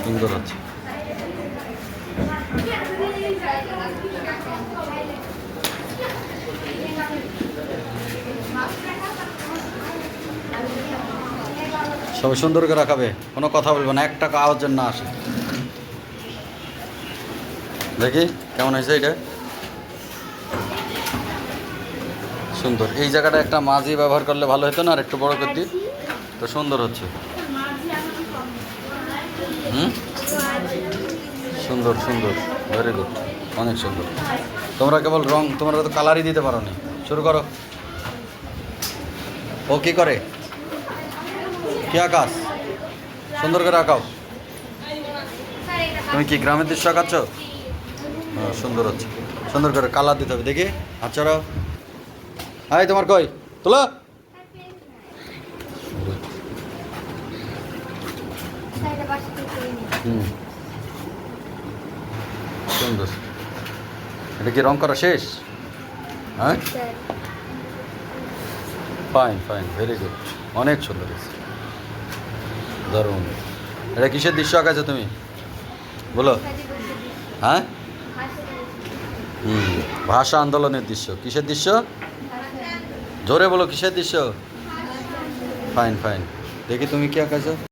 সুন্দর হচ্ছে। সবাই সুন্দর করে রাখাবে, কোনো কথা বলবো না, একটা আওয়াজ যেন না আসে। দেখি কেমন হয়েছে এটা, সুন্দর। এই জায়গাটা একটা মাঝি ব্যবহার করলে ভালো হতো না, আর একটু বড় করে দিই তো সুন্দর হচ্ছে। হুম, সুন্দর সুন্দর, ভেরি গুড, অনেক সুন্দর। তোমরা কেবল রং, তোমরা তো কালারই দিতে পারো নি। শুরু করো। ও কি করে, কি আকাশ, সুন্দর করে আঁকাও। তুমি কি গ্রামের দৃশ্য আঁকাচ্ছ? হ্যাঁ, সুন্দর হচ্ছে, সুন্দর করে কালার দিতে হবে। দেখি আচ্ছা, হাই তোমার কই তোলা। হুম, সুন্দর। এটা কি রং করা শেষ? হ্যাঁ, ফাইন ফাইন, ভেরি গুড, অনেক সুন্দর হয়েছে, দারুণ। এটা কিসের দৃশ্য আঁকাছো তুমি বলো? হ্যাঁ, হুম, ভাষা আন্দোলনের দৃশ্য। কিসের দৃশ্য? জোরে বলো, কিসের দৃশ্য? ফাইন ফাইন, দেখি তুমি কি আঁকাছো।